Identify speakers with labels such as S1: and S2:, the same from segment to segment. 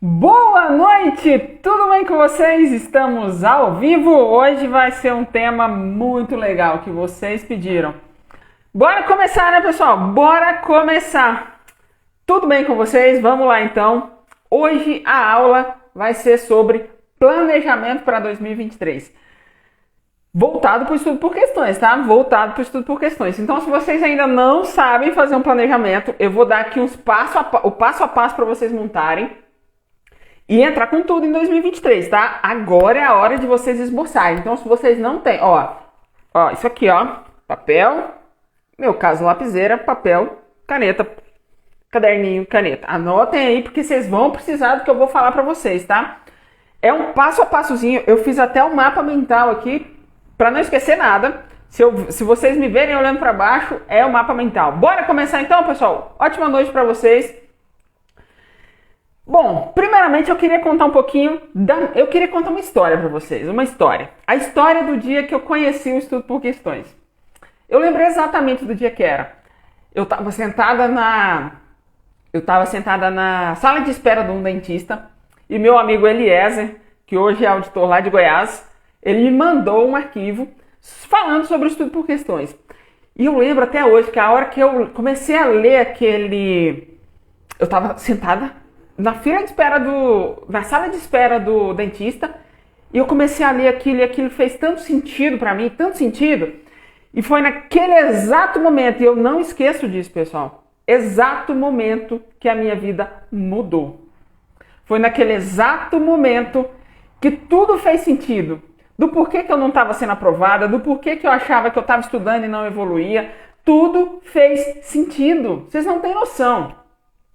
S1: Boa noite, tudo bem com vocês? Estamos ao vivo. Hoje vai ser um tema muito legal que vocês pediram. Bora começar, né, pessoal? Bora começar. Tudo bem com vocês? Vamos lá então. Hoje a aula vai ser sobre planejamento para 2023. Voltado para o estudo por questões, tá? Voltado para o estudo por questões. Então, se vocês ainda não sabem fazer um planejamento, eu vou dar aqui o passo a passo para vocês montarem e entrar com tudo em 2023, tá? Agora é a hora de vocês esboçarem. Então, se vocês não têm, ó, isso aqui, ó, papel, meu caso, lapiseira, papel, caneta, caderninho, caneta. Anotem aí, porque vocês vão precisar do que eu vou falar pra vocês, tá? É um passo a passozinho. Eu fiz até um mapa mental aqui, pra não esquecer nada. Se vocês me verem olhando pra baixo, é o mapa mental. Bora começar então, pessoal? Ótima noite pra vocês. Bom, primeiramente eu queria contar um pouquinho, eu queria contar uma história para vocês, uma história. A história do dia que eu conheci o estudo por questões. Eu lembrei exatamente do dia que era. Eu estava sentada na sala de espera de um dentista e meu amigo Eliezer, que hoje é auditor lá de Goiás, ele me mandou um arquivo falando sobre o estudo por questões. E eu lembro até hoje que a hora que eu comecei a ler eu estava sentada na sala de espera do dentista, e eu comecei a ler aquilo, e aquilo fez tanto sentido pra mim, tanto sentido, e foi naquele exato momento, e eu não esqueço disso, pessoal, exato momento que a minha vida mudou. Foi naquele exato momento que tudo fez sentido, do porquê que eu não estava sendo aprovada, do porquê que eu achava que eu estava estudando e não evoluía, tudo fez sentido, vocês não têm noção.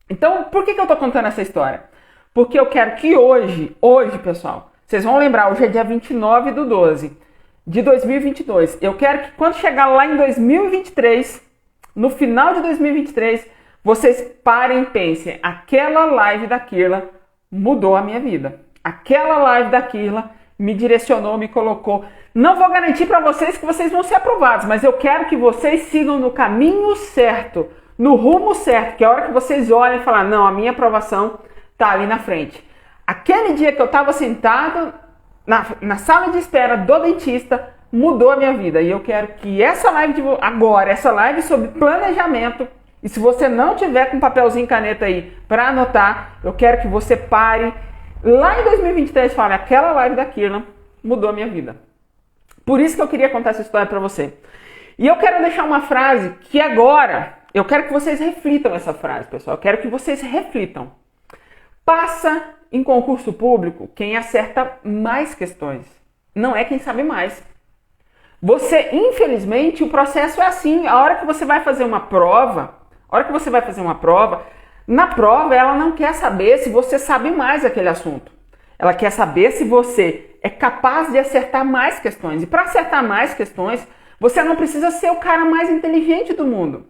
S1: Então, por que eu estou contando essa história? Porque eu quero que hoje, pessoal, vocês vão lembrar, hoje é dia 29/12 de 2022. Eu quero que quando chegar lá em 2023, no final de 2023, vocês parem e pensem, aquela live da Kirla mudou a minha vida. Aquela live da Kirla me direcionou, me colocou. Não vou garantir para vocês que vocês vão ser aprovados, mas eu quero que vocês sigam no caminho certo, no rumo certo, que é a hora que vocês olham e falam, não, a minha aprovação tá ali na frente. Aquele dia que eu estava sentado na sala de espera do dentista, mudou a minha vida. E eu quero que essa live essa live sobre planejamento, e se você não tiver com papelzinho e caneta aí para anotar, eu quero que você pare lá em 2023 e fale, aquela live da Kirla mudou a minha vida. Por isso que eu queria contar essa história para você. E eu quero deixar uma frase que agora eu quero que vocês reflitam essa frase, pessoal. Eu quero que vocês reflitam. Passa em concurso público quem acerta mais questões. Não é quem sabe mais. Você, infelizmente, o processo é assim. A hora que você vai fazer uma prova, na prova ela não quer saber se você sabe mais aquele assunto. Ela quer saber se você é capaz de acertar mais questões. E para acertar mais questões, você não precisa ser o cara mais inteligente do mundo.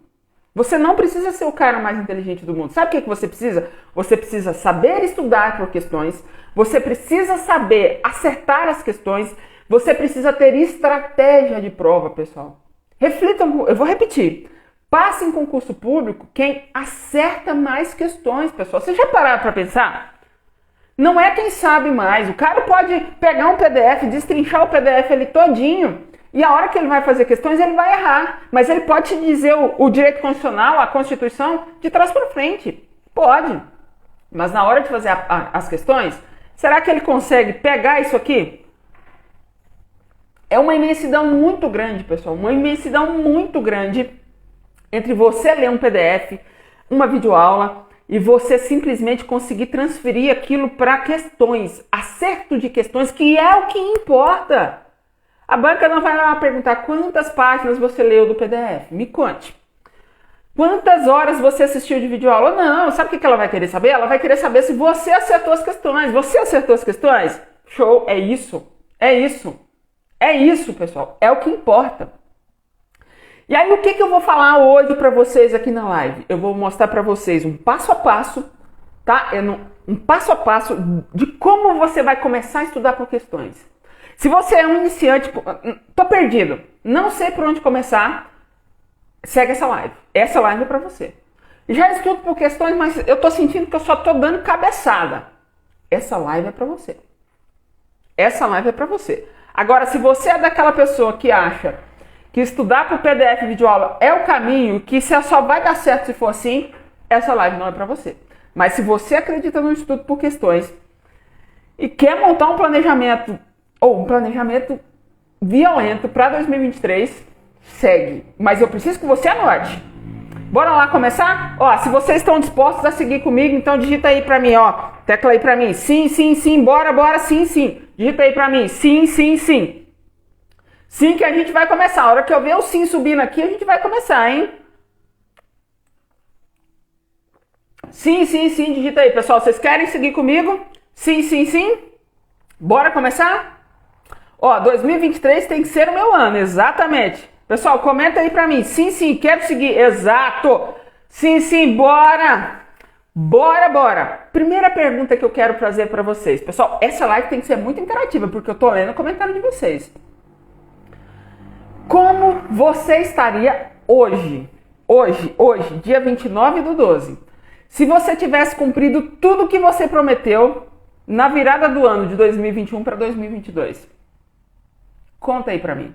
S1: Você não precisa ser o cara mais inteligente do mundo. Sabe o que você precisa? Você precisa saber estudar por questões, você precisa saber acertar as questões, você precisa ter estratégia de prova, pessoal. Reflitam, eu vou repetir. Passe em concurso público quem acerta mais questões, pessoal. Vocês já pararam para pensar? Não é quem sabe mais. O cara pode pegar um PDF, destrinchar o PDF ali todinho, e a hora que ele vai fazer questões, ele vai errar. Mas ele pode te dizer o direito constitucional, a Constituição, de trás para frente. Pode. Mas na hora de fazer as questões, será que ele consegue pegar isso aqui? É uma imensidão muito grande, pessoal. Uma imensidão muito grande entre você ler um PDF, uma videoaula, e você simplesmente conseguir transferir aquilo para questões. Acerto de questões, que é o que importa. A banca não vai lá perguntar quantas páginas você leu do PDF. Me conte. Quantas horas você assistiu de videoaula? Não, sabe o que ela vai querer saber? Ela vai querer saber se você acertou as questões. Você acertou as questões? Show, é isso. É isso. É isso, pessoal. É o que importa. E aí, o que eu vou falar hoje para vocês aqui na live? Eu vou mostrar para vocês um passo a passo, tá? Um passo a passo de como você vai começar a estudar por questões. Se você é um iniciante, tô perdido, não sei por onde começar, segue essa live. Essa live é pra você. Já estudo por questões, mas eu tô sentindo que eu só tô dando cabeçada. essa live é para você. Essa live é para você. Agora, se você é daquela pessoa que acha que estudar por PDF e videoaula é o caminho, que só vai dar certo se for assim, essa live não é para você. Mas se você acredita no estudo por questões e quer montar um planejamento, ou um planejamento violento para 2023, segue. Mas eu preciso que você anote. Bora lá começar? Ó, se vocês estão dispostos a seguir comigo, então digita aí pra mim, ó. Tecla aí pra mim. Sim, sim, sim. Bora, bora. Sim, sim. Digita aí pra mim. Sim, sim, sim. Sim que a gente vai começar. A hora que eu ver o sim subindo aqui, a gente vai começar, hein? Sim, sim, sim. Digita aí, pessoal. Vocês querem seguir comigo? Sim, sim, sim. Bora começar? Ó, 2023 tem que ser o meu ano, exatamente. Pessoal, comenta aí pra mim. Sim, sim, quero seguir. Exato. Sim, sim, bora. Bora, bora. Primeira pergunta que eu quero trazer pra vocês. Pessoal, essa live tem que ser muito interativa, porque eu tô lendo o comentário de vocês. Como você estaria hoje, dia 29/12, se você tivesse cumprido tudo o que você prometeu na virada do ano de 2021 para 2022? Conta aí pra mim.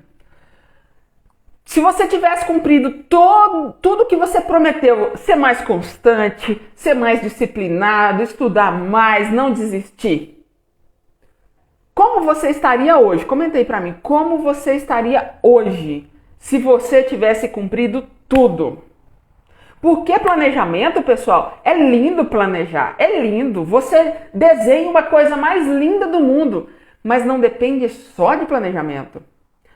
S1: Se você tivesse cumprido tudo que você prometeu, ser mais constante, ser mais disciplinado, estudar mais, não desistir, como você estaria hoje? Comenta aí pra mim. Como você estaria hoje se você tivesse cumprido tudo? Porque planejamento, pessoal, é lindo planejar, é lindo. Você desenha uma coisa mais linda do mundo, mas não depende só de planejamento.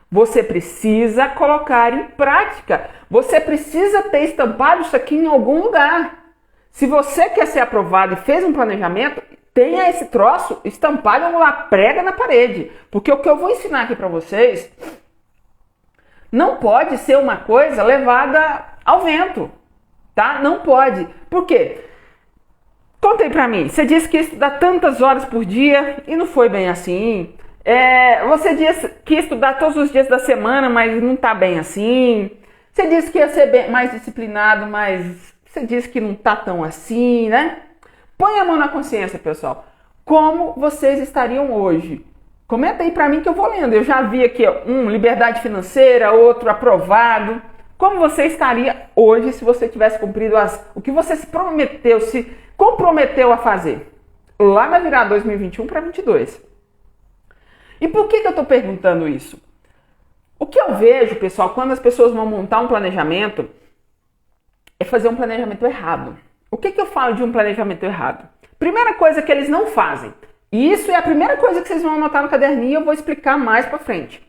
S1: Você precisa colocar em prática. Você precisa ter estampado isso aqui em algum lugar. Se você quer ser aprovado e fez um planejamento, tenha esse troço estampado em algum lugar, prega na parede. Porque o que eu vou ensinar aqui para vocês não pode ser uma coisa levada ao vento, tá? Não pode. Por quê? Conta aí pra mim. Você disse que ia estudar tantas horas por dia e não foi bem assim. Você disse que ia estudar todos os dias da semana, mas não tá bem assim. Você disse que ia ser mais disciplinado, mas você disse que não tá tão assim, né? Põe a mão na consciência, pessoal. Como vocês estariam hoje? Comenta aí pra mim que eu vou lendo. Eu já vi aqui, ó, liberdade financeira, outro aprovado. Como você estaria hoje se você tivesse cumprido o que você se comprometeu a fazer lá na virada 2021 para 2022? E por que eu estou perguntando isso? O que eu vejo, pessoal, quando as pessoas vão montar um planejamento, é fazer um planejamento errado. O que eu falo de um planejamento errado? Primeira coisa que eles não fazem. E isso é a primeira coisa que vocês vão anotar no caderninho e eu vou explicar mais pra frente.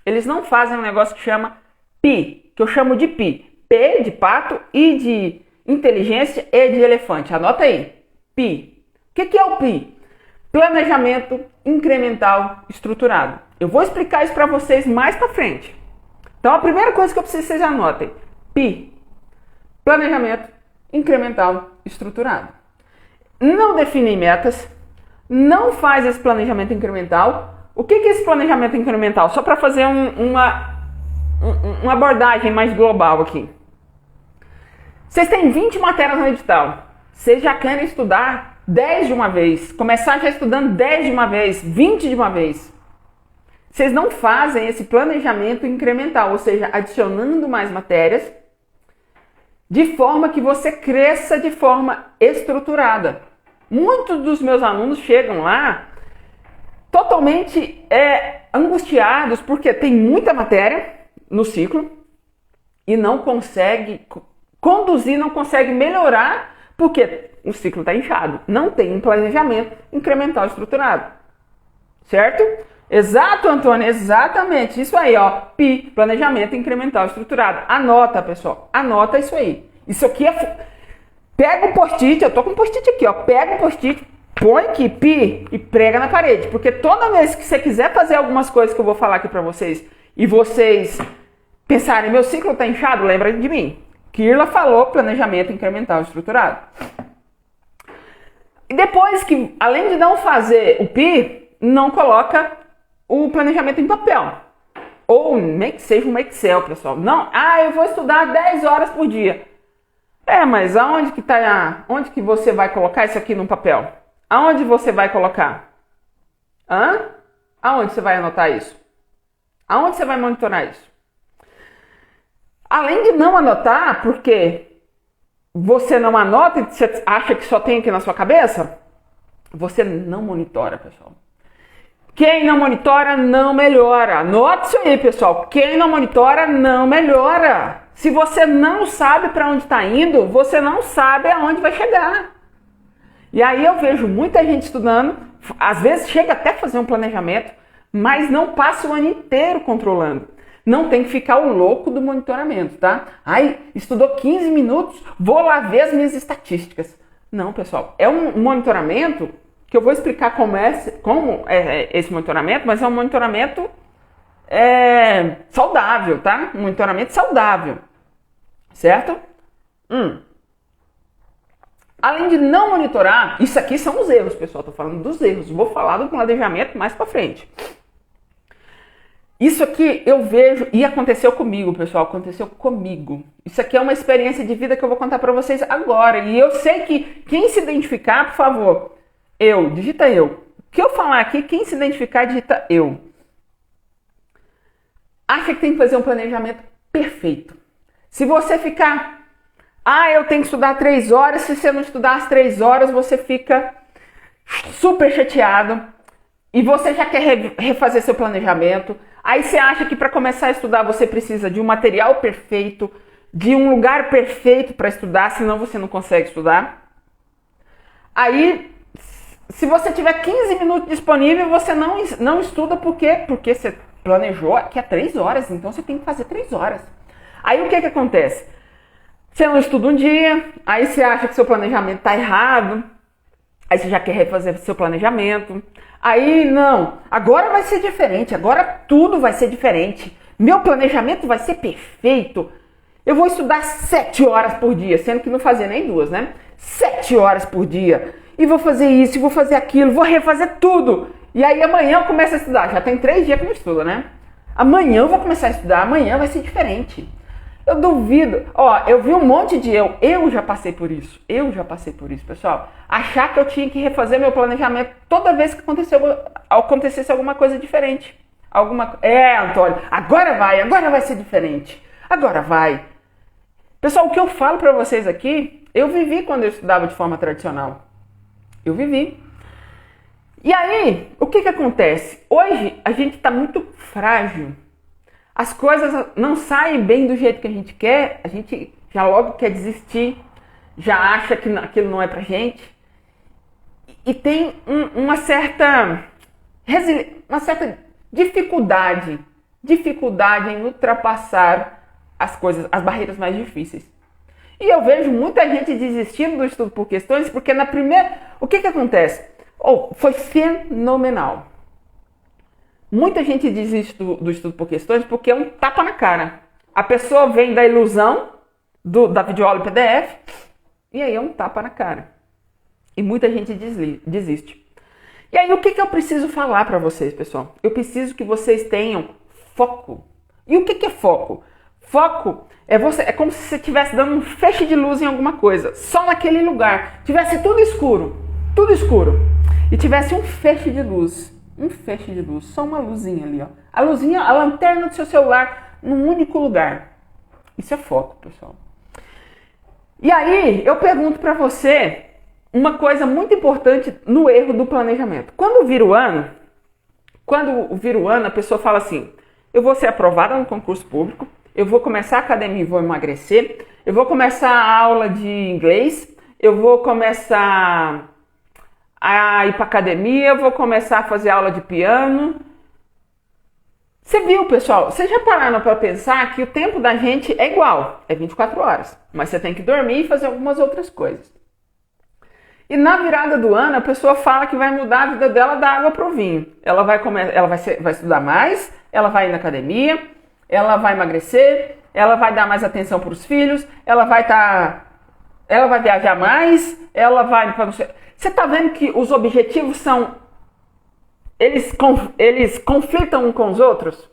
S1: Eles não fazem um negócio que chama PI, que eu chamo de PI. P de pato, I de inteligência, E de elefante. Anota aí. PI. O que é o PI? Planejamento incremental estruturado. Eu vou explicar isso para vocês mais para frente. Então a primeira coisa que eu preciso que vocês anotem. PI. Planejamento incremental estruturado. Não define metas. Não faz esse planejamento incremental. O que é esse planejamento incremental? Só para fazer uma abordagem mais global aqui. Vocês têm 20 matérias no edital. Vocês já querem estudar 10 de uma vez. Começar já estudando 10 de uma vez, 20 de uma vez. Vocês não fazem esse planejamento incremental, ou seja, adicionando mais matérias, de forma que você cresça de forma estruturada. Muitos dos meus alunos chegam lá totalmente angustiados porque tem muita matéria no ciclo e não consegue conduzir, não consegue melhorar porque o ciclo está inchado. Não tem um planejamento incremental estruturado. Certo? Exato, Antônio, exatamente. Isso aí, ó. PI, planejamento incremental estruturado. Anota, pessoal. Anota isso aí. Isso aqui é... Pega o post-it, eu tô com um post-it aqui, ó. Pega o post-it, põe aqui, PI, e prega na parede. Porque toda vez que você quiser fazer algumas coisas que eu vou falar aqui pra vocês, e vocês pensarem, meu ciclo tá inchado, lembra de mim. Kirla falou planejamento incremental estruturado. E depois que, além de não fazer o PI, não coloca o planejamento em papel. Ou nem que seja um Excel, pessoal. Não, eu vou estudar 10 horas por dia. Mas onde que você vai colocar isso aqui no papel? Aonde você vai colocar? Aonde você vai anotar isso? Aonde você vai monitorar isso? Além de não anotar, porque você não anota e você acha que só tem aqui na sua cabeça, você não monitora, pessoal. Quem não monitora, não melhora. Anote isso aí, pessoal. Quem não monitora, não melhora. Se você não sabe para onde está indo, você não sabe aonde vai chegar. E aí eu vejo muita gente estudando, às vezes chega até a fazer um planejamento, mas não passa o ano inteiro controlando. Não tem que ficar o louco do monitoramento, tá? Ai, estudou 15 minutos, vou lá ver as minhas estatísticas. Não, pessoal, é um monitoramento que eu vou explicar como é esse monitoramento, mas é um monitoramento saudável, tá? Um monitoramento saudável, certo? Além de não monitorar, isso aqui são os erros, pessoal, tô falando dos erros, vou falar do planejamento mais pra frente. Isso aqui eu vejo e aconteceu comigo, pessoal, aconteceu comigo. Isso aqui é uma experiência de vida que eu vou contar pra vocês agora. E eu sei que quem se identificar, por favor, digita eu. O que eu falar aqui, quem se identificar, digita eu. Acha que tem que fazer um planejamento perfeito. Se você ficar, eu tenho que estudar 3 horas, se você não estudar as 3 horas, você fica super chateado. E você já quer refazer seu planejamento. Aí você acha que para começar a estudar você precisa de um material perfeito, de um lugar perfeito para estudar, senão você não consegue estudar. Aí, se você tiver 15 minutos disponível, você não estuda por quê? Porque você planejou que é 3 horas, então você tem que fazer 3 horas. Aí o que acontece? Você não estuda um dia, aí você acha que seu planejamento está errado, aí você já quer refazer seu planejamento. Aí, não, agora vai ser diferente, agora tudo vai ser diferente. Meu planejamento vai ser perfeito. Eu vou estudar 7 horas por dia, sendo que não fazia nem 2, né? 7 horas por dia. E vou fazer isso, vou fazer aquilo, vou refazer tudo. E aí amanhã eu começo a estudar. Já tem 3 dias que eu não estudo, né? Amanhã eu vou começar a estudar, amanhã vai ser diferente. Eu duvido. Eu vi um monte de eu já passei por isso. Eu já passei por isso, pessoal. Achar que eu tinha que refazer meu planejamento toda vez que acontecesse alguma coisa diferente. Antônio, agora vai ser diferente. Agora vai. Pessoal, o que eu falo pra vocês aqui, eu vivi quando eu estudava de forma tradicional. Eu vivi. E aí, o que acontece? Hoje a gente tá muito frágil. As coisas não saem bem do jeito que a gente quer, a gente já logo quer desistir, já acha que aquilo não é pra gente. E tem uma certa dificuldade em ultrapassar as barreiras mais difíceis. E eu vejo muita gente desistindo do estudo por questões, porque o que acontece? Foi fenomenal. Muita gente desiste do estudo por questões porque é um tapa na cara. A pessoa vem da ilusão da videoaula PDF e aí é um tapa na cara. E muita gente desiste. E aí o que eu preciso falar para vocês, pessoal? Eu preciso que vocês tenham foco. E o que é foco? Foco é como se você estivesse dando um feixe de luz em alguma coisa. Só naquele lugar. Tivesse tudo escuro. E tivesse um feixe de luz. Só uma luzinha ali, ó. A lanterna do seu celular num único lugar. Isso é foco, pessoal. E aí, eu pergunto pra você uma coisa muito importante no erro do planejamento. Quando vira o ano, a pessoa fala assim, eu vou ser aprovada no concurso público, eu vou começar a academia e vou emagrecer, eu vou começar a aula de inglês, eu vou começar a ir para academia, vou começar a fazer aula de piano. Você viu, pessoal? Vocês já pararam para pensar que o tempo da gente é igual, é 24 horas, mas você tem que dormir e fazer algumas outras coisas. E na virada do ano, a pessoa fala que vai mudar a vida dela da água para o vinho. Ela vai estudar mais, ela vai ir na academia, ela vai emagrecer, ela vai dar mais atenção para os filhos, ela vai viajar mais, ela vai... Você está vendo que os objetivos eles conflitam uns com os outros?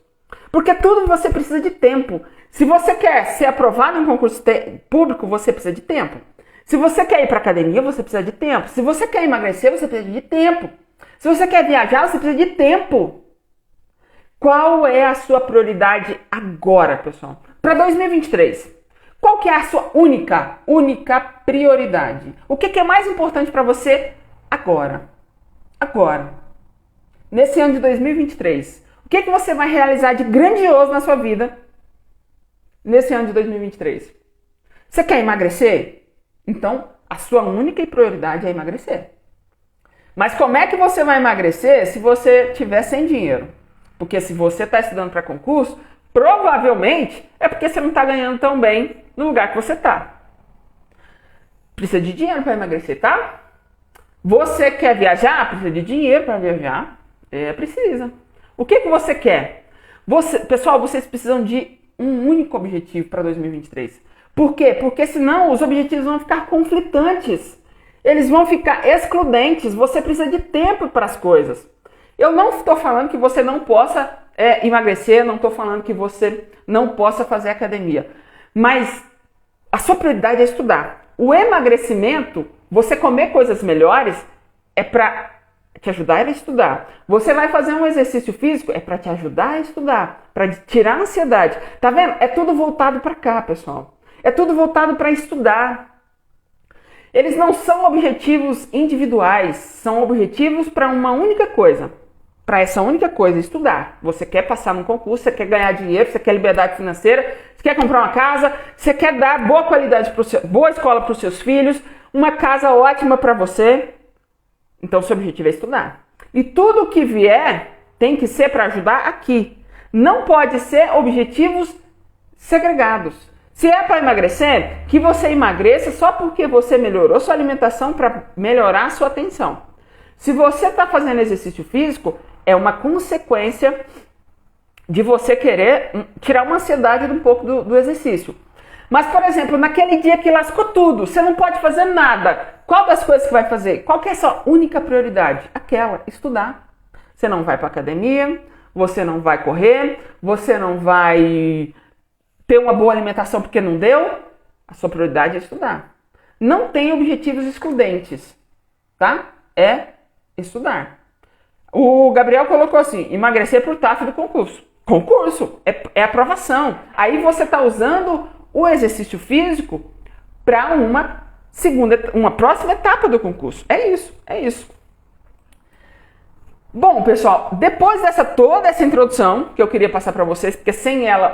S1: Porque tudo você precisa de tempo. Se você quer ser aprovado em um concurso público, você precisa de tempo. Se você quer ir para academia, você precisa de tempo. Se você quer emagrecer, você precisa de tempo. Se você quer viajar, você precisa de tempo. Qual é a sua prioridade agora, pessoal? Para 2023. Qual que é a sua única prioridade? O que é mais importante para você agora? Agora. Nesse ano de 2023. O que você vai realizar de grandioso na sua vida nesse ano de 2023? Você quer emagrecer? Então, a sua única prioridade é emagrecer. Mas como é que você vai emagrecer se você tiver sem dinheiro? Porque se você está estudando para concurso, provavelmente é porque você não está ganhando tão bem no lugar que você está. Precisa de dinheiro para emagrecer, tá? Você quer viajar? Precisa de dinheiro para viajar? Precisa. O que você quer? Pessoal, vocês precisam de um único objetivo para 2023. Por quê? Porque senão os objetivos vão ficar conflitantes. Eles vão ficar excludentes. Você precisa de tempo para as coisas. Eu não estou falando que você não possa emagrecer, não estou falando que você não possa fazer academia. Mas a sua prioridade é estudar. O emagrecimento, você comer coisas melhores, é para te ajudar a estudar. Você vai fazer um exercício físico, é para te ajudar a estudar, para tirar a ansiedade. Tá vendo? É tudo voltado para cá, pessoal. É tudo voltado para estudar. Eles não são objetivos individuais, são objetivos para uma única coisa. Para essa única coisa, estudar. Você quer passar num concurso, você quer ganhar dinheiro, você quer liberdade financeira, você quer comprar uma casa, você quer dar boa qualidade, boa escola para os seus filhos, uma casa ótima para você. Então, seu objetivo é estudar. E tudo o que vier tem que ser para ajudar aqui. Não pode ser objetivos segregados. Se é para emagrecer, que você emagreça só porque você melhorou sua alimentação para melhorar a sua atenção. Se você está fazendo exercício físico, é uma consequência de você querer tirar uma ansiedade um pouco do exercício. Mas, por exemplo, naquele dia que lascou tudo, você não pode fazer nada. Qual das coisas que vai fazer? Qual que é a sua única prioridade? Aquela, estudar. Você não vai para academia, você não vai correr, você não vai ter uma boa alimentação porque não deu. A sua prioridade é estudar. Não tem objetivos excludentes, tá? É estudar. O Gabriel colocou assim, emagrecer por TAF do concurso. Concurso, é aprovação. Aí você está usando o exercício físico para uma próxima etapa do concurso. É isso. Bom, pessoal, depois toda essa introdução que eu queria passar para vocês, porque sem ela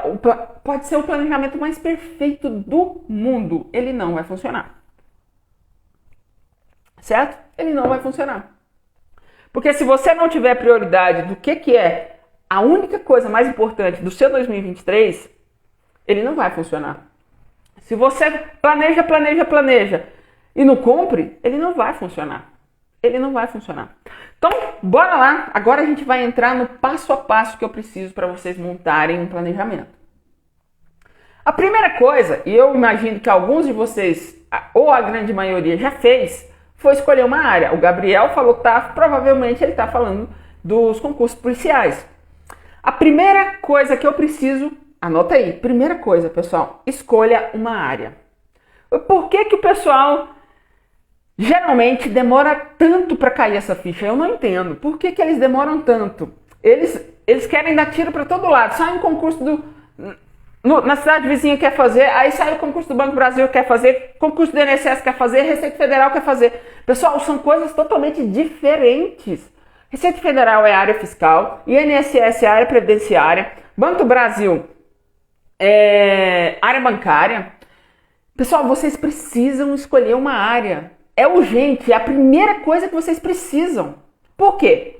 S1: pode ser o planejamento mais perfeito do mundo, ele não vai funcionar. Certo? Ele não vai funcionar. Porque se você não tiver prioridade do que é a única coisa mais importante do seu 2023, ele não vai funcionar. Se você planeja e não cumpre, ele não vai funcionar. Ele não vai funcionar. Então, bora lá. Agora a gente vai entrar no passo a passo que eu preciso para vocês montarem um planejamento. A primeira coisa, e eu imagino que alguns de vocês, ou a grande maioria já fez, foi escolher uma área. O Gabriel falou TAF, provavelmente ele está falando dos concursos policiais. A primeira coisa que eu preciso, anota aí, primeira coisa, pessoal, escolha uma área. Por que o pessoal geralmente demora tanto para cair essa ficha? Eu não entendo. Por que eles demoram tanto? Eles querem dar tiro para todo lado. Sai um concurso na cidade vizinha quer fazer, aí sai o concurso do Banco do Brasil quer fazer, concurso do INSS quer fazer, Receita Federal quer fazer. Pessoal, são coisas totalmente diferentes. Receita Federal é área fiscal, INSS é área previdenciária, Banco do Brasil é área bancária. Pessoal, vocês precisam escolher uma área. É urgente, é a primeira coisa que vocês precisam. Por quê?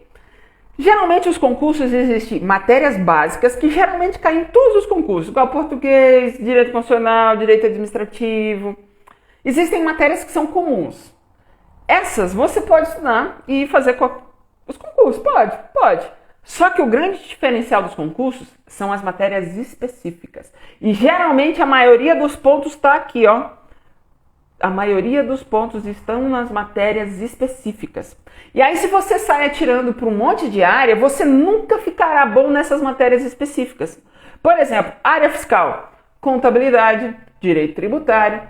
S1: Geralmente os concursos existem matérias básicas que geralmente caem em todos os concursos, igual português, direito constitucional, direito administrativo. Existem matérias que são comuns. Essas você pode estudar e fazer com os concursos, pode. Só que o grande diferencial dos concursos são as matérias específicas. E geralmente a maioria dos pontos está aqui, ó. A maioria dos pontos estão nas matérias específicas. E aí, se você sai atirando para um monte de área, você nunca ficará bom nessas matérias específicas. Por exemplo, área fiscal, contabilidade, direito tributário,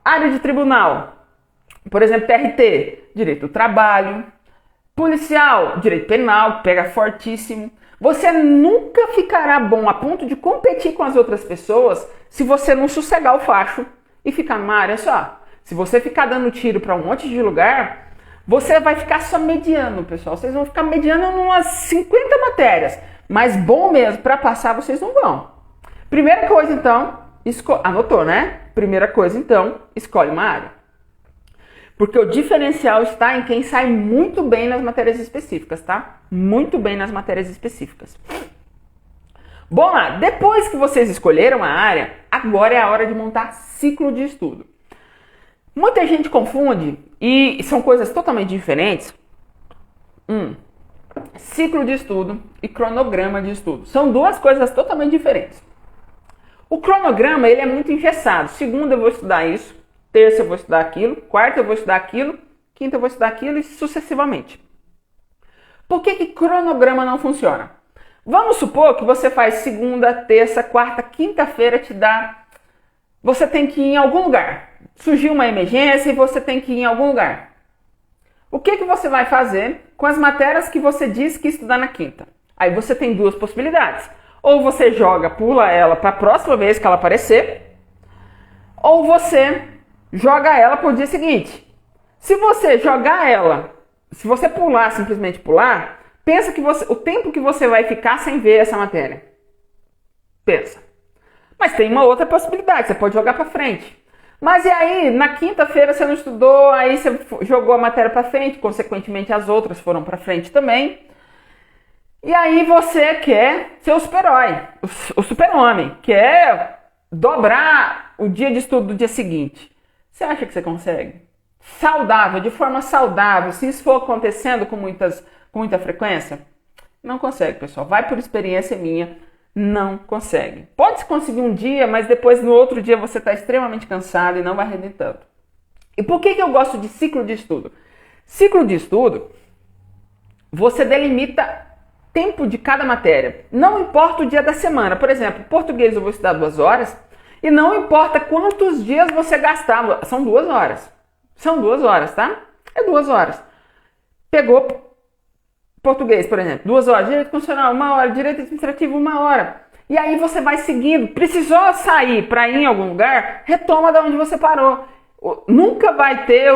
S1: área de tribunal, Por exemplo, TRT, direito do trabalho. Policial, direito penal, pega fortíssimo. Você nunca ficará bom a ponto de competir com as outras pessoas se você não sossegar o facho e ficar numa área só. Se você ficar dando tiro para um monte de lugar, você vai ficar só mediano, pessoal. Vocês vão ficar mediano em umas 50 matérias. Mas bom mesmo, para passar vocês não vão. Primeira coisa, então, anotou, né? Primeira coisa, então, escolhe uma área. Porque o diferencial está em quem sai muito bem nas matérias específicas, tá? Muito bem nas matérias específicas. Bom lá, depois que vocês escolheram a área, agora é a hora de montar ciclo de estudo. Muita gente confunde, e são coisas totalmente diferentes, ciclo de estudo e cronograma de estudo. São duas coisas totalmente diferentes. O cronograma, ele é muito engessado. Segunda eu vou estudar isso, terça eu vou estudar aquilo, quarta eu vou estudar aquilo, quinta eu vou estudar aquilo e sucessivamente. Por que cronograma não funciona? Vamos supor que você faz segunda, terça, quarta, quinta-feira te dá... Você tem que ir em algum lugar. Surgiu uma emergência e você tem que ir em algum lugar. O que você vai fazer com as matérias que você disse que ia estudar na quinta? Aí você tem duas possibilidades. Ou você pula ela para a próxima vez que ela aparecer, ou você joga ela para o dia seguinte. Se você jogar ela, se você simplesmente pular, pensa que o tempo que você vai ficar sem ver essa matéria. Pensa. Mas tem uma outra possibilidade, você pode jogar para frente. Mas e aí, na quinta-feira você não estudou, aí você jogou a matéria para frente, consequentemente as outras foram para frente também. E aí você quer ser o super-herói, o super-homem, quer dobrar o dia de estudo do dia seguinte. Você acha que você consegue? Saudável, de forma saudável, se isso for acontecendo com muita frequência? Não consegue, pessoal. Vai por experiência minha, não consegue. Pode conseguir um dia, mas depois no outro dia você está extremamente cansado e não vai render tanto. E por que eu gosto de ciclo de estudo? Ciclo de estudo, você delimita tempo de cada matéria. Não importa o dia da semana. Por exemplo, português eu vou estudar 2 horas e não importa quantos dias você gastar. São 2 horas. São 2 horas, tá? É 2 horas. Pegou português, por exemplo, 2 horas. Direito constitucional, 1 hora. Direito administrativo, 1 hora. E aí você vai seguindo. Precisou sair para ir em algum lugar? Retoma de onde você parou. Nunca vai ter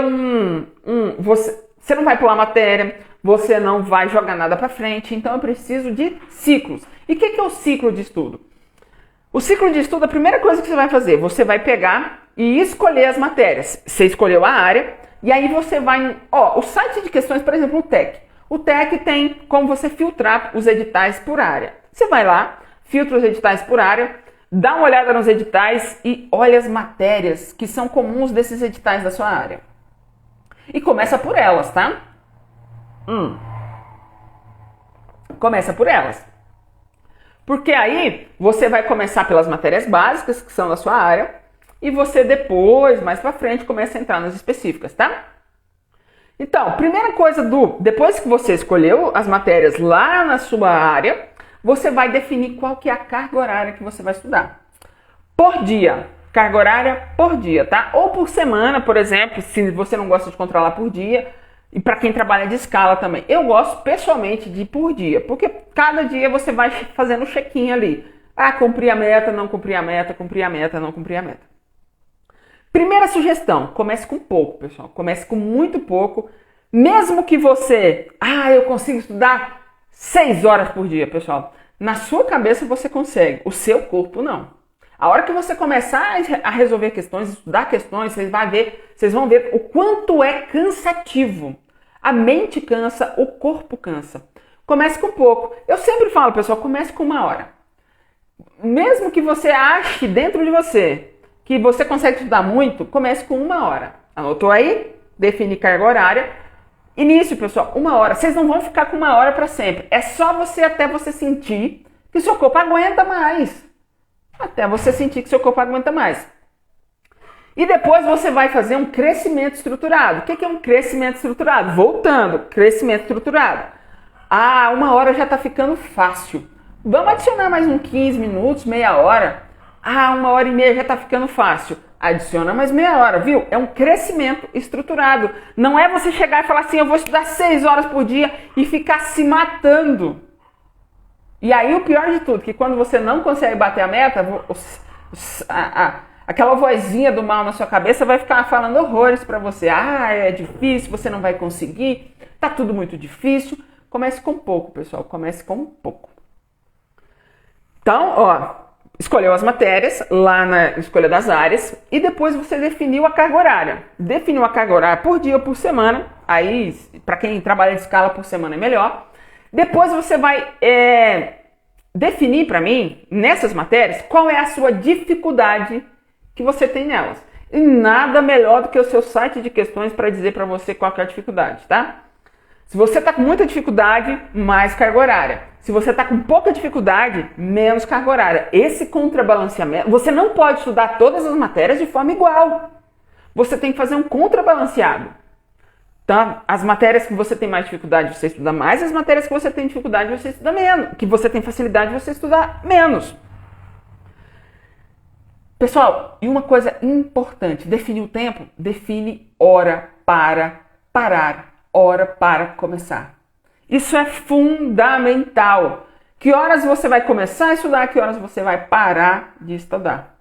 S1: você não vai pular matéria, você não vai jogar nada para frente, então eu preciso de ciclos. E o que é o ciclo de estudo? O ciclo de estudo, a primeira coisa que você vai fazer, você vai pegar e escolher as matérias. Você escolheu a área, e aí você vai... o site de questões, por exemplo, o TEC. O TEC tem como você filtrar os editais por área. Você vai lá, filtra os editais por área, dá uma olhada nos editais e olha as matérias que são comuns desses editais da sua área. E começa por elas, tá? Começa por elas. Porque aí você vai começar pelas matérias básicas, que são da sua área, e você depois, mais pra frente, começa a entrar nas específicas, tá? Então, primeira coisa depois que você escolheu as matérias lá na sua área, você vai definir qual que é a carga horária que você vai estudar. Por dia. Carga horária por dia, tá? Ou por semana, por exemplo, se você não gosta de controlar por dia. E para quem trabalha de escala também. Eu gosto pessoalmente de por dia, porque cada dia você vai fazendo um check-in ali. Cumpri a meta, não cumpri a meta, cumpri a meta, não cumpri a meta. Primeira sugestão, comece com pouco, pessoal. Comece com muito pouco. Mesmo que você, eu consigo estudar 6 horas por dia, pessoal. Na sua cabeça você consegue, o seu corpo não. A hora que você começar a resolver questões, estudar questões, vocês vão ver o quanto é cansativo. A mente cansa, o corpo cansa. Comece com pouco. Eu sempre falo, pessoal, comece com 1 hora. Mesmo que você ache dentro de você que você consegue estudar muito, comece com 1 hora. Anotou aí? Define carga horária. Início, pessoal, 1 hora. Vocês não vão ficar com 1 hora para sempre. É só até você sentir que o seu corpo aguenta mais. Até você sentir que seu corpo aguenta mais. E depois você vai fazer um crescimento estruturado. O que é um crescimento estruturado? Voltando, crescimento estruturado. 1 hora já está ficando fácil. Vamos adicionar mais uns 15 minutos, meia hora. 1 hora e meia já está ficando fácil. adiciona mais meia hora, viu? É um crescimento estruturado. Não é você chegar e falar assim, eu vou estudar 6 horas por dia e ficar se matando. E aí o pior de tudo, que quando você não consegue bater a meta, aquela vozinha do mal na sua cabeça vai ficar falando horrores pra você. Ah, é difícil, você não vai conseguir, tá tudo muito difícil. Comece com pouco, pessoal, comece com pouco. Então, ó, escolheu as matérias lá na escolha das áreas e depois você definiu a carga horária. Definiu a carga horária por dia ou por semana, aí para quem trabalha de escala por semana é melhor. Depois você vai definir para mim, nessas matérias, qual é a sua dificuldade que você tem nelas. E nada melhor do que o seu site de questões para dizer para você qual que é a dificuldade, tá? Se você está com muita dificuldade, mais carga horária. Se você está com pouca dificuldade, menos carga horária. Esse contrabalanceamento, você não pode estudar todas as matérias de forma igual. Você tem que fazer um contrabalanceado. Tá? As matérias que você tem mais dificuldade, você estuda mais. As matérias que você tem dificuldade, você estuda menos. Que você tem facilidade, você estuda menos. Pessoal, e uma coisa importante, definir o tempo, define hora para parar. Hora para começar. Isso é fundamental. Que horas você vai começar a estudar, que horas você vai parar de estudar.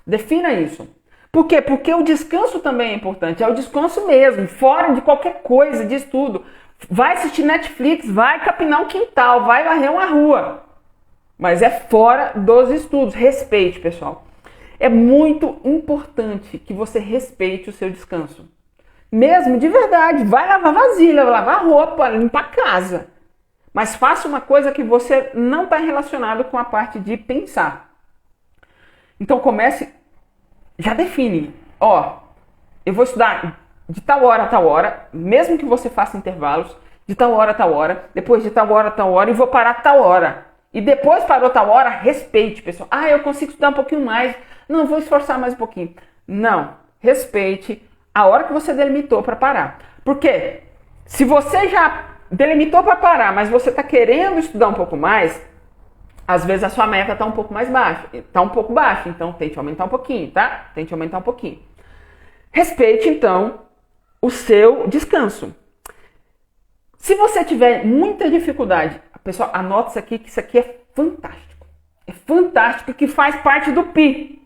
S1: Defina isso. Por quê? Porque o descanso também é importante. É o descanso mesmo, fora de qualquer coisa de estudo. Vai assistir Netflix, vai capinar um quintal, vai varrer uma rua. Mas é fora dos estudos. Respeite, pessoal. É muito importante que você respeite o seu descanso. Mesmo, de verdade, vai lavar vasilha, vai lavar roupa, limpar a casa. Mas faça uma coisa que você não está relacionado com a parte de pensar. Então comece, já define. Ó, eu vou estudar de tal hora a tal hora, mesmo que você faça intervalos, de tal hora a tal hora, depois de tal hora a tal hora, e vou parar tal hora. E depois parou tal hora, respeite, pessoal. Ah, eu consigo estudar um pouquinho mais. Não, vou esforçar mais um pouquinho. Não, respeite a hora que você delimitou para parar. Porque se você já delimitou para parar, mas você está querendo estudar um pouco mais, às vezes a sua meta está um pouco mais baixa. Está um pouco baixa, então tente aumentar um pouquinho, tá? Tente aumentar um pouquinho. Respeite, então, o seu descanso. Se você tiver muita dificuldade, pessoal, anota isso aqui, que isso aqui é fantástico. É fantástico, que faz parte do PI,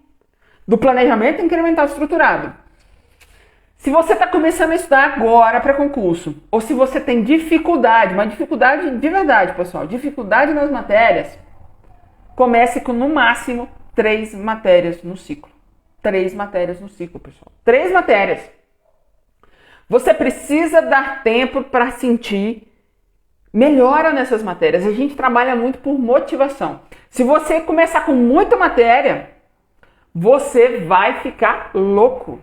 S1: do Planejamento Incremental Estruturado. Se você está começando a estudar agora para concurso, ou se você tem dificuldade, uma dificuldade de verdade, pessoal, dificuldade nas matérias, comece com no máximo 3 matérias no ciclo. 3 matérias no ciclo, pessoal. 3 matérias. Você precisa dar tempo para sentir melhora nessas matérias. A gente trabalha muito por motivação. Se você começar com muita matéria, você vai ficar louco.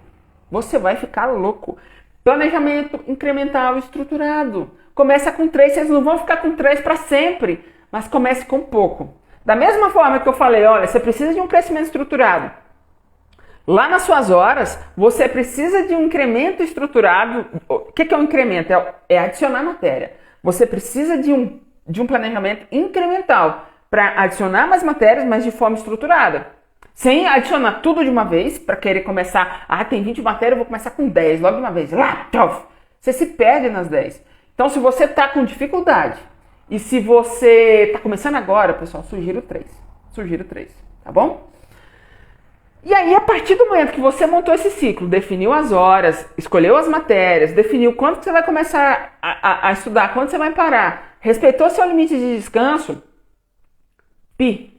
S1: Você vai ficar louco. Planejamento incremental estruturado. Começa com 3, vocês não vão ficar com 3 para sempre, mas comece com pouco. Da mesma forma que eu falei, olha, você precisa de um crescimento estruturado. Lá nas suas horas, você precisa de um incremento estruturado. O que é um incremento? É adicionar matéria. Você precisa de um planejamento incremental para adicionar mais matérias, mas de forma estruturada. Sem adicionar tudo de uma vez, para querer começar, tem 20 matérias, eu vou começar com 10 logo de uma vez. Lá, você se perde nas 10. Então, se você está com dificuldade, e se você está começando agora, pessoal, sugiro 3. Sugiro 3, tá bom? E aí, a partir do momento que você montou esse ciclo, definiu as horas, escolheu as matérias, definiu quando que você vai começar a estudar, quando você vai parar, respeitou seu limite de descanso, PI.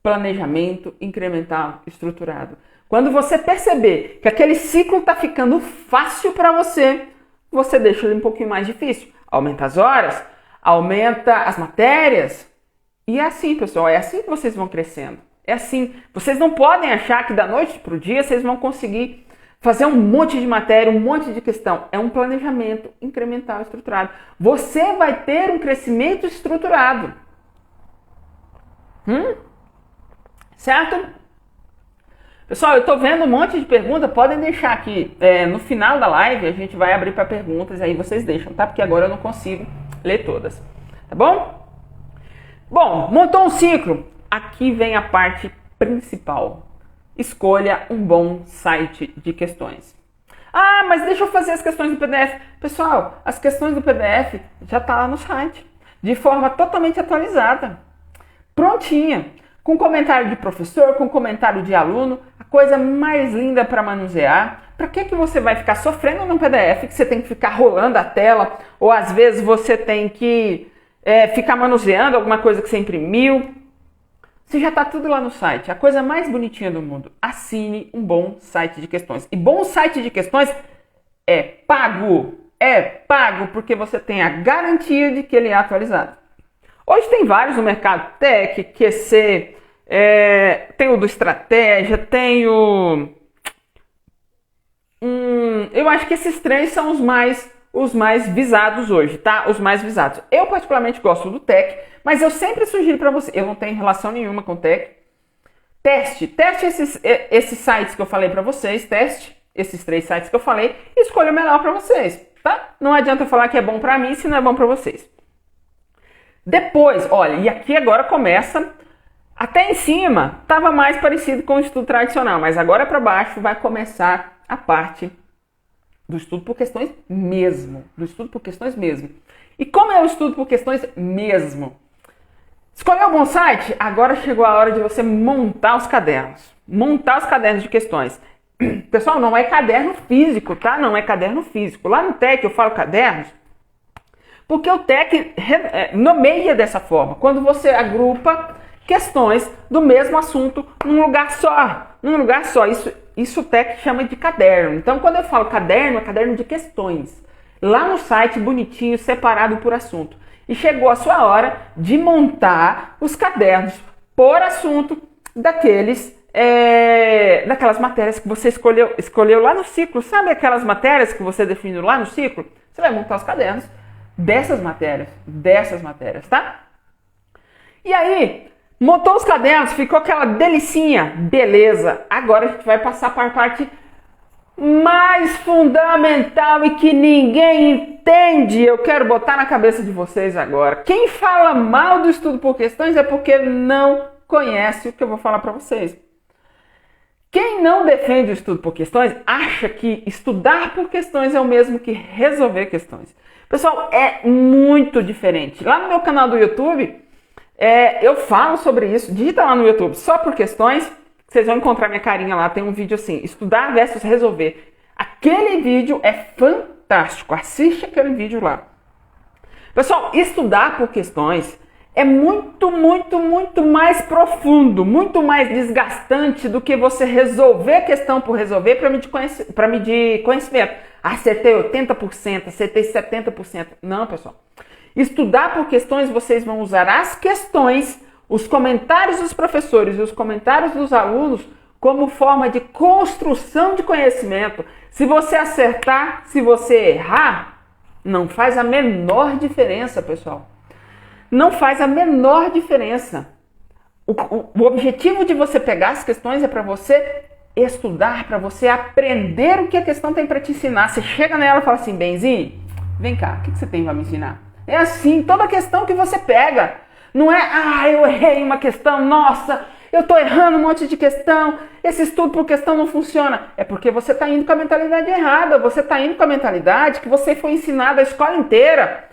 S1: Planejamento incremental estruturado. Quando você perceber que aquele ciclo está ficando fácil para você, você deixa ele um pouquinho mais difícil. Aumenta as horas, aumenta as matérias. E é assim, pessoal, é assim que vocês vão crescendo. É assim. Vocês não podem achar que da noite para o dia vocês vão conseguir fazer um monte de matéria, um monte de questão. É um planejamento incremental estruturado. Você vai ter um crescimento estruturado. Certo? Pessoal, eu estou vendo um monte de perguntas, podem deixar aqui. No final da live a gente vai abrir para perguntas, aí vocês deixam, tá? Porque agora eu não consigo ler todas. Tá bom? Bom, montou um ciclo. Aqui vem a parte principal. escolha um bom site de questões. Ah, mas deixa eu fazer as questões do PDF. Pessoal, as questões do PDF já estão lá no site, de forma totalmente atualizada, prontinha, com comentário de professor, com comentário de aluno, a coisa mais linda para manusear. Para que você vai ficar sofrendo num PDF que você tem que ficar rolando a tela, ou às vezes você tem que ficar manuseando alguma coisa que você imprimiu? Você já está tudo lá no site, a coisa mais bonitinha do mundo. Assine um bom site de questões. E bom site de questões é pago porque você tem a garantia de que ele é atualizado. Hoje tem vários no mercado, Tech, QC, tem o do Estratégia, tem o... eu acho que esses três são os mais visados hoje, tá? Os mais visados. Eu particularmente gosto do Tech, mas eu sempre sugiro para você, eu não tenho relação nenhuma com o Tech. Teste esses sites que eu falei para vocês, teste esses 3 sites que eu falei e escolha o melhor para vocês, tá? Não adianta eu falar que é bom para mim se não é bom para vocês. Depois, olha, e aqui agora começa, até em cima estava mais parecido com o estudo tradicional, mas agora para baixo vai começar a parte do estudo por questões mesmo, E como é o estudo por questões mesmo? Escolheu um bom site? Agora chegou a hora de você montar os cadernos. Montar os cadernos de questões. Pessoal, não é caderno físico, tá? Não é caderno físico. Lá no Tech eu falo cadernos porque o Tech nomeia dessa forma. Quando você agrupa questões do mesmo assunto num lugar só. Isso o Tech chama de caderno. Então, quando eu falo caderno, é caderno de questões. Lá no site, bonitinho, separado por assunto. E chegou a sua hora de montar os cadernos por assunto daquelas matérias que você escolheu lá no ciclo. Sabe aquelas matérias que você definiu lá no ciclo? Você vai montar os cadernos dessas matérias, tá? E aí, montou os cadernos, ficou aquela delicinha, beleza. Agora a gente vai passar para a parte mais fundamental e que ninguém entende. Eu quero botar na cabeça de vocês agora. Quem fala mal do estudo por questões é porque não conhece o que eu vou falar para vocês. Quem não defende o estudo por questões acha que estudar por questões é o mesmo que resolver questões. Pessoal, é muito diferente. Lá no meu canal do YouTube, eu falo sobre isso. Digita lá no YouTube, só por questões. Vocês vão encontrar minha carinha lá. Tem um vídeo assim, estudar versus resolver. Aquele vídeo é fantástico. Assiste aquele vídeo lá. Pessoal, estudar por questões é muito, muito, muito mais profundo, muito mais desgastante do que você resolver questão por resolver para medir conhecimento. Acertei 80%, acertei 70%. Não, pessoal. Estudar por questões, vocês vão usar as questões, os comentários dos professores e os comentários dos alunos como forma de construção de conhecimento. Se você acertar, se você errar, não faz a menor diferença, pessoal. Não faz a menor diferença. O objetivo de você pegar as questões é para você estudar, para você aprender o que a questão tem para te ensinar. Você chega nela e fala assim, Benzinho, vem cá, o que você tem para me ensinar? É assim, toda questão que você pega. Não é, eu errei uma questão, nossa, eu estou errando um monte de questão, esse estudo por questão não funciona. É porque você está indo com a mentalidade errada, você está indo com a mentalidade que você foi ensinado a escola inteira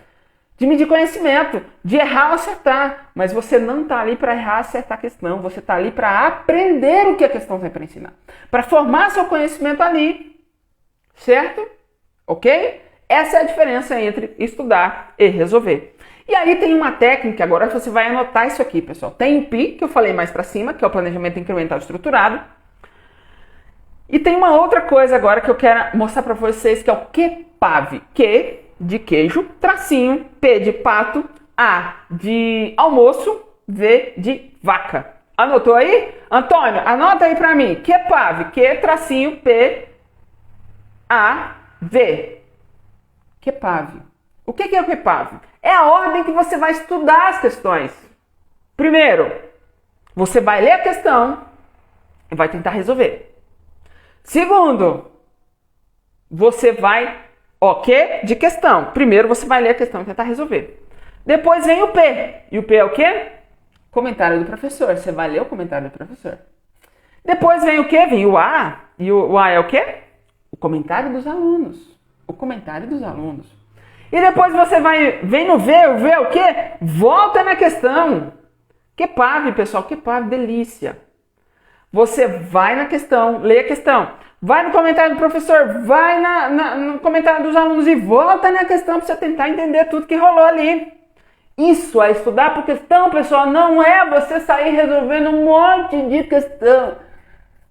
S1: de medir conhecimento, de errar ou acertar. Mas você não está ali para errar ou acertar a questão, você está ali para aprender o que a questão tem para ensinar. Para formar seu conhecimento ali, certo? Ok? Essa é a diferença entre estudar e resolver. E aí tem uma técnica, agora você vai anotar isso aqui, pessoal. Tem o PI, que eu falei mais para cima, que é o Planejamento Incremental Estruturado. E tem uma outra coisa agora que eu quero mostrar para vocês, que é o QPAV. Q de queijo, tracinho, P de pato, A de almoço, V de vaca. Anotou aí? Antônio, anota aí para mim. QPAV, Q, tracinho, P, A, V. QPAV. O que é o QPAV? É a ordem que você vai estudar as questões. Primeiro, você vai ler a questão e vai tentar resolver. Segundo, você vai... Q de questão. Primeiro você vai ler a questão e tentar resolver. Depois vem o P. E o P é o quê? Comentário do professor. Você vai ler o comentário do professor. Depois vem o quê? Vem o A. E o A é o quê? O comentário dos alunos. O comentário dos alunos. E depois você vem no V. O V é o quê? Volta na questão. Que pave, pessoal. Que pave, delícia. Você vai na questão, lê a questão. Vai no comentário do professor. Vai no comentário dos alunos e volta na questão para você tentar entender tudo que rolou ali. Isso é estudar por questão, pessoal. Não é você sair resolvendo um monte de questão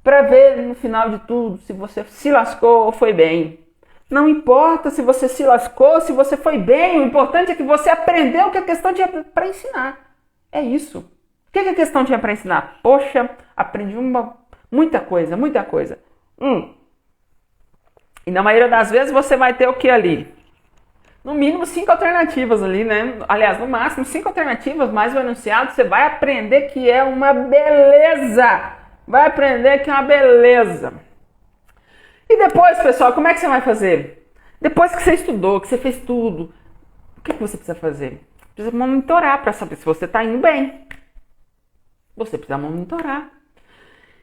S1: para ver no final de tudo se você se lascou ou foi bem. Não importa se você se lascou, se você foi bem. O importante é que você aprendeu o que a questão tinha para ensinar. É isso. O que a questão tinha para ensinar? Poxa, aprendi muita coisa, muita coisa. E na maioria das vezes você vai ter o que ali? No mínimo 5 alternativas ali, né? Aliás, no máximo 5 alternativas, mais o enunciado, você vai aprender que é uma beleza. Vai aprender que é uma beleza. E depois, pessoal, como é que você vai fazer? Depois que você estudou, que você fez tudo, o que você precisa fazer? Precisa monitorar para saber se você está indo bem. Você precisa monitorar.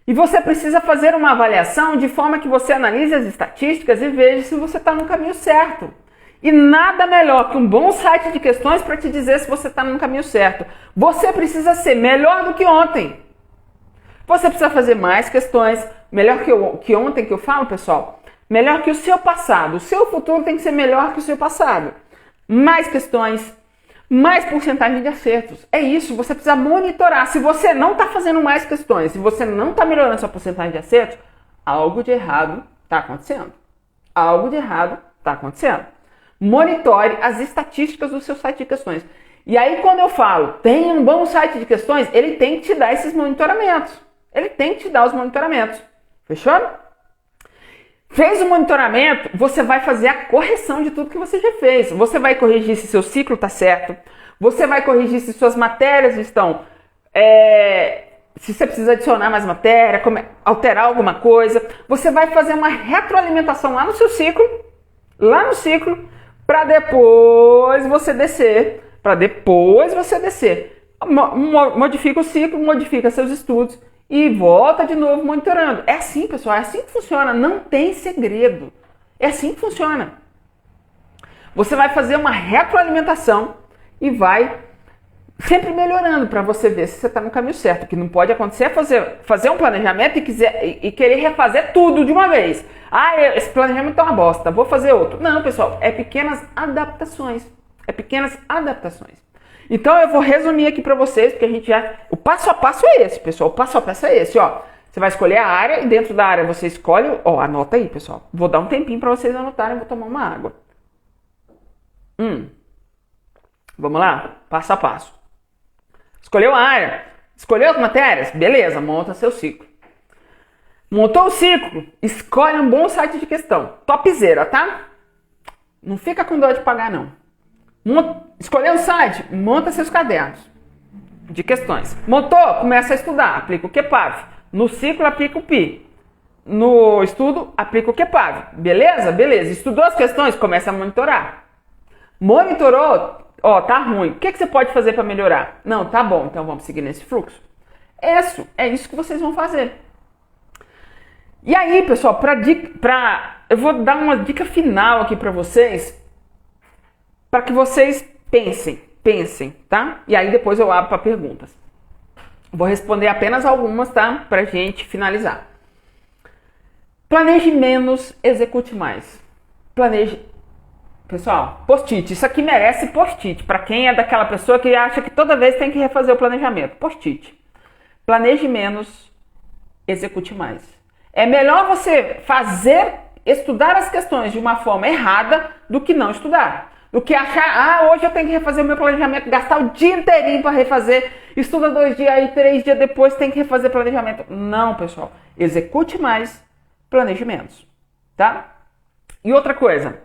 S1: E você precisa fazer uma avaliação de forma que você analise as estatísticas e veja se você está no caminho certo. E nada melhor que um bom site de questões para te dizer se você está no caminho certo. Você precisa ser melhor do que ontem. Você precisa fazer mais questões, melhor que ontem que eu falo, pessoal. Melhor que o seu passado. O seu futuro tem que ser melhor que o seu passado. Mais questões, mais porcentagem de acertos. É isso, você precisa monitorar. Se você não está fazendo mais questões, se você não está melhorando sua porcentagem de acertos, algo de errado está acontecendo. Algo de errado está acontecendo. Monitore as estatísticas do seu site de questões. E aí quando eu falo, tem um bom site de questões, ele tem que te dar esses monitoramentos. Ele tem que te dar os monitoramentos. Fechou? Fez o monitoramento, você vai fazer a correção de tudo que você já fez. Você vai corrigir se seu ciclo está certo. Você vai corrigir se suas matérias estão... se você precisa adicionar mais matéria, alterar alguma coisa. Você vai fazer uma retroalimentação lá no seu ciclo. Lá no ciclo. Para depois você descer. Modifica o ciclo, modifica seus estudos. E volta de novo monitorando. É assim, pessoal, é assim que funciona. Não tem segredo. É assim que funciona. Você vai fazer uma retroalimentação e vai sempre melhorando para você ver se você está no caminho certo. O que não pode acontecer é fazer um planejamento e querer refazer tudo de uma vez. Esse planejamento é uma bosta, vou fazer outro. Não, pessoal, é pequenas adaptações. Então eu vou resumir aqui para vocês, porque o passo a passo é esse, pessoal. O passo a passo é esse, ó. Você vai escolher a área e dentro da área você escolhe, anota aí, pessoal. Vou dar um tempinho para vocês anotarem, vou tomar uma água. Vamos lá, passo a passo. Escolheu a área, escolheu as matérias, beleza, monta seu ciclo. Montou o ciclo, escolhe um bom site de questão, topzera, tá? Não fica com dor de pagar, não. Escolheu o site, monta seus cadernos de questões. Montou, começa a estudar, aplica o QPAV. No ciclo, aplica o PI. No estudo, aplica o QPAV. Beleza? Beleza. Estudou as questões, começa a monitorar. Monitorou, tá ruim. O que você pode fazer para melhorar? Não, tá bom, então vamos seguir nesse fluxo. É isso que vocês vão fazer. E aí, pessoal, eu vou dar uma dica final aqui para vocês, para que vocês pensem, tá? E aí depois eu abro para perguntas. Vou responder apenas algumas, tá? Pra gente finalizar. Planeje menos, execute mais. Pessoal, post-it. Isso aqui merece post-it. Para quem é daquela pessoa que acha que toda vez tem que refazer o planejamento. Post-it. Planeje menos, execute mais. É melhor você estudar as questões de uma forma errada do que não estudar. Do que achar, hoje eu tenho que refazer o meu planejamento, gastar o dia inteirinho para refazer, estuda 2 dias, aí 3 dias depois tem que refazer planejamento. Não, pessoal. Execute mais, planeje menos. Tá? E outra coisa,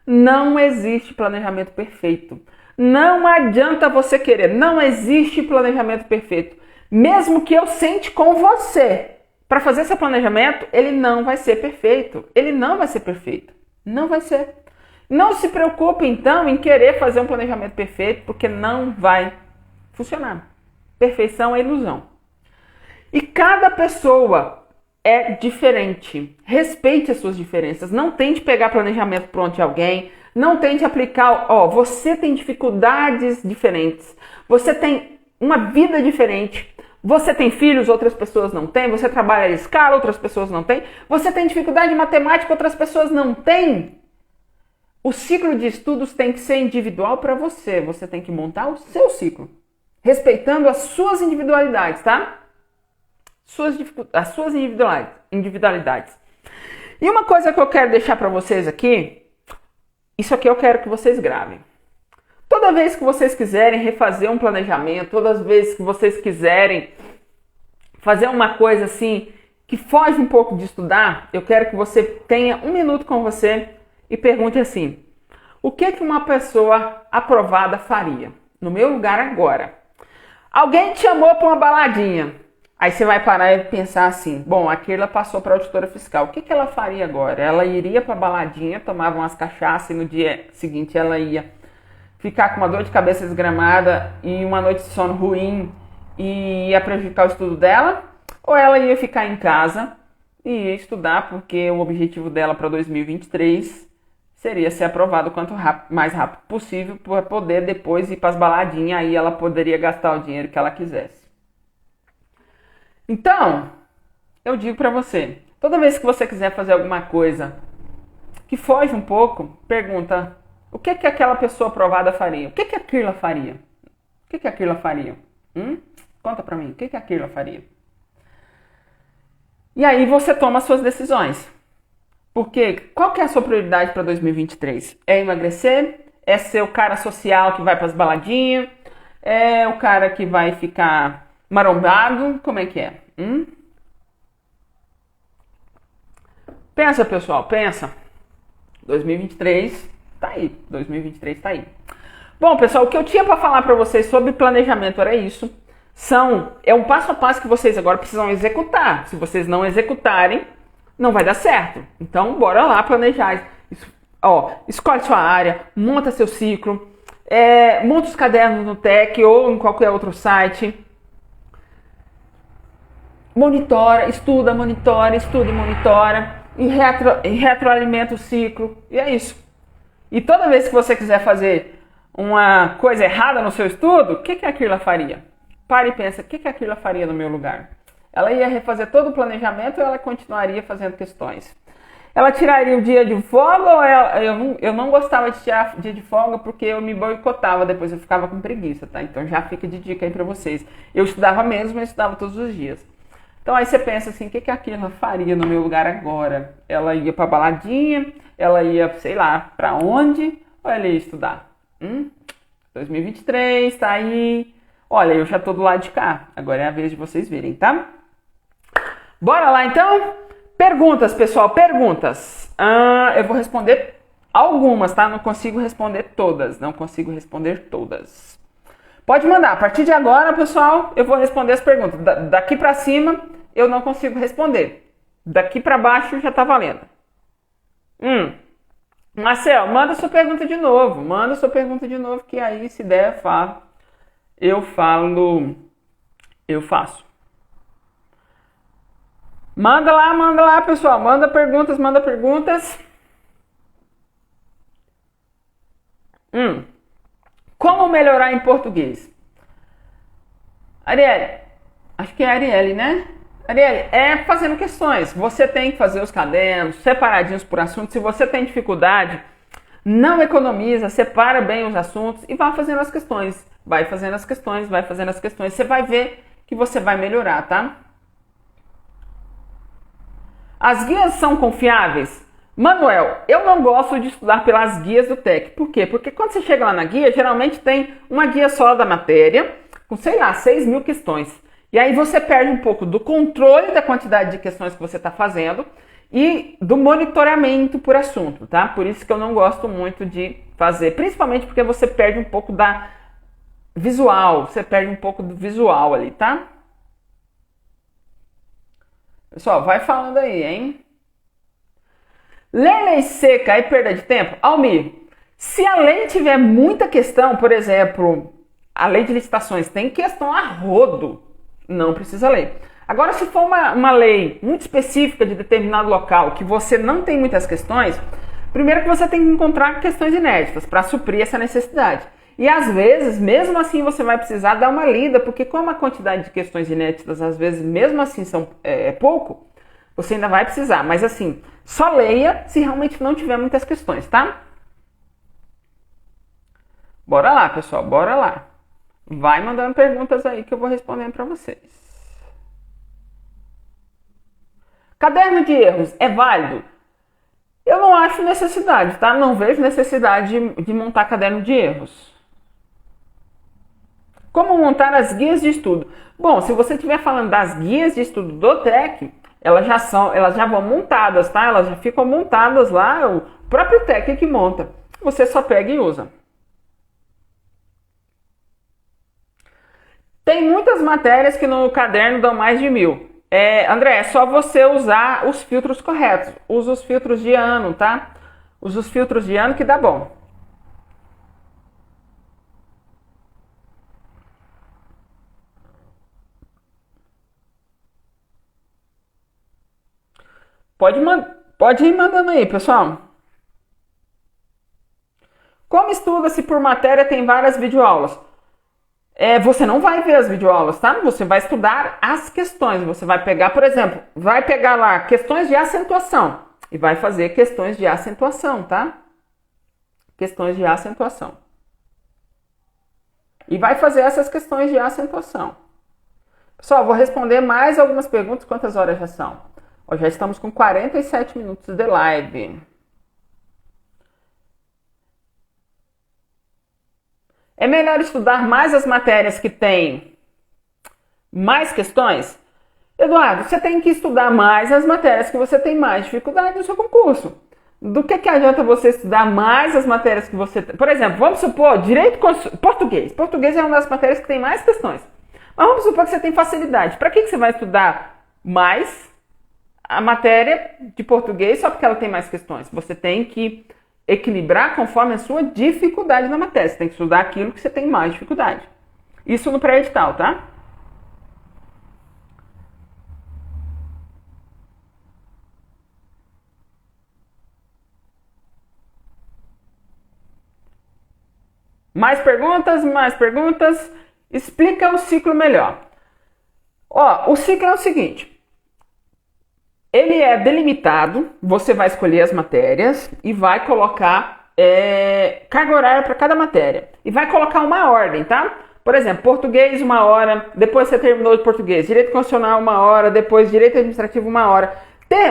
S1: não existe planejamento perfeito. Não adianta você querer, não existe planejamento perfeito. Mesmo que eu sente com você para fazer seu planejamento, ele não vai ser perfeito. Ele não vai ser perfeito. Não vai ser. Não se preocupe, então, em querer fazer um planejamento perfeito, porque não vai funcionar. Perfeição é ilusão. E cada pessoa é diferente. Respeite as suas diferenças. Não tente pegar planejamento pronto de alguém. Não tente aplicar. Você tem dificuldades diferentes. Você tem uma vida diferente. Você tem filhos, outras pessoas não têm. Você trabalha à escala, outras pessoas não têm. Você tem dificuldade em matemática, outras pessoas não têm. O ciclo de estudos tem que ser individual para você. Você tem que montar o seu ciclo, respeitando as suas individualidades, tá? As suas individualidades. E uma coisa que eu quero deixar para vocês aqui, isso aqui eu quero que vocês gravem. Toda vez que vocês quiserem refazer um planejamento, todas as vezes que vocês quiserem fazer uma coisa assim, que foge um pouco de estudar, eu quero que você tenha 1 minuto com você e pergunte assim: o que uma pessoa aprovada faria? No meu lugar agora. Alguém te chamou para uma baladinha. Aí você vai parar e pensar assim: bom, a Keila passou para a auditora fiscal. O que ela faria agora? Ela iria para a baladinha, tomava umas cachaças e no dia seguinte ela ia ficar com uma dor de cabeça desgramada e uma noite de sono ruim e ia prejudicar o estudo dela? Ou ela ia ficar em casa e ia estudar porque o objetivo dela para 2023 seria ser aprovado o quanto mais rápido possível para poder depois ir para as baladinhas, aí ela poderia gastar o dinheiro que ela quisesse. Então, eu digo para você, toda vez que você quiser fazer alguma coisa que foge um pouco, pergunta: o que aquela pessoa aprovada faria? O que a Keila faria? O que a Keila faria? Conta pra mim, o que a Keila faria? E aí você toma as suas decisões. Porque qual que é a sua prioridade para 2023? É emagrecer? É ser o cara social que vai pras baladinhas? É o cara que vai ficar marombado? Como é que é? Pensa, pessoal, pensa. 2023 tá aí. 2023 tá aí. Bom, pessoal, o que eu tinha para falar para vocês sobre planejamento era isso. É um passo a passo que vocês agora precisam executar. Se vocês não executarem, não vai dar certo. Então, bora lá planejar. Escolhe sua área, monta seu ciclo, monta os cadernos no Tech ou em qualquer outro site. Monitora, estuda, monitora e retroalimenta o ciclo. E é isso. E toda vez que você quiser fazer uma coisa errada no seu estudo, o que a Keila faria? Pare e pensa: o que a Keila faria no meu lugar? Ela ia refazer todo o planejamento ou ela continuaria fazendo questões? Ela tiraria o dia de folga ou eu não gostava de tirar dia de folga porque eu me boicotava, depois eu ficava com preguiça, tá? Então já fica de dica aí pra vocês. Eu estudava mesmo, eu estudava todos os dias. Então aí você pensa assim: o que a Keila faria no meu lugar agora? Ela ia pra baladinha? Ela ia, sei lá, pra onde? Ou ela ia estudar? 2023, tá aí. Olha, eu já tô do lado de cá. Agora é a vez de vocês verem, tá? Bora lá, então? Perguntas, pessoal, perguntas. Eu vou responder algumas, tá? Não consigo responder todas. Pode mandar. A partir de agora, pessoal, eu vou responder as perguntas. Daqui pra cima, eu não consigo responder. Daqui pra baixo já tá valendo. Marcel, manda sua pergunta de novo. Que aí, se der, eu faço. Manda lá, pessoal. Manda perguntas. Como melhorar em português? Arielle, acho que é a Arielle, né? Arielle, é fazendo questões. Você tem que fazer os cadernos separadinhos por assunto. Se você tem dificuldade, não economiza, separa bem os assuntos e vai fazendo as questões. Vai fazendo as questões. Você vai ver que você vai melhorar, tá? As guias são confiáveis? Manuel, eu não gosto de estudar pelas guias do Tech. Por quê? Porque quando você chega lá na guia, geralmente tem uma guia só da matéria, com, 6.000 questões. E aí você perde um pouco do controle da quantidade de questões que você está fazendo e do monitoramento por assunto, tá? Por isso que eu não gosto muito de fazer, principalmente porque você perde um pouco da visual, ali, tá? Pessoal, vai falando aí, hein? Ler lei seca é perda de tempo? Almir, se a lei tiver muita questão, por exemplo, a lei de licitações tem questão a rodo, não precisa ler. Agora, se for uma lei muito específica de determinado local, que você não tem muitas questões, primeiro que você tem que encontrar questões inéditas para suprir essa necessidade. E às vezes, mesmo assim, você vai precisar dar uma lida, porque como a quantidade de questões inéditas, às vezes, mesmo assim, é pouco, você ainda vai precisar. Mas assim, só leia se realmente não tiver muitas questões, tá? Bora lá, pessoal, bora lá. Vai mandando perguntas aí que eu vou respondendo para vocês. Caderno de erros é válido? Eu não acho necessidade, tá? Não vejo necessidade de montar caderno de erros. Como montar as guias de estudo? Bom, se você estiver falando das guias de estudo do TEC, elas já vão montadas, tá? Elas já ficam montadas lá, o próprio TEC que monta. Você só pega e usa. Tem muitas matérias que no caderno dão mais de 1.000. André, é só você usar os filtros corretos. Usa os filtros de ano, tá? Usa os filtros de ano que dá bom. Pode ir mandando aí, pessoal. Como estuda-se por matéria tem várias videoaulas? Você não vai ver as videoaulas, tá? Você vai estudar as questões. Você vai pegar, por exemplo, vai pegar lá questões de acentuação e vai fazer questões de acentuação, tá? Questões de acentuação. E vai fazer essas questões de acentuação. Pessoal, vou responder mais algumas perguntas. Quantas horas já são? Já estamos com 47 minutos de live. É melhor estudar mais as matérias que têm mais questões? Eduardo, você tem que estudar mais as matérias que você tem mais dificuldade no seu concurso. Do que adianta você estudar mais as matérias que você tem? Por exemplo, vamos supor, português. Português é uma das matérias que tem mais questões. Mas vamos supor que você tem facilidade. Para que você vai estudar mais a matéria de português só porque ela tem mais questões? Você tem que equilibrar conforme a sua dificuldade na matéria. Você tem que estudar aquilo que você tem mais dificuldade. Isso no pré-edital, tá? Mais perguntas, mais perguntas. Explica o ciclo melhor. O ciclo é o seguinte. Ele é delimitado, você vai escolher as matérias e vai colocar carga horária para cada matéria. E vai colocar uma ordem, tá? Por exemplo, português 1 hora, depois você terminou de português. Direito constitucional 1 hora, depois direito administrativo 1 hora.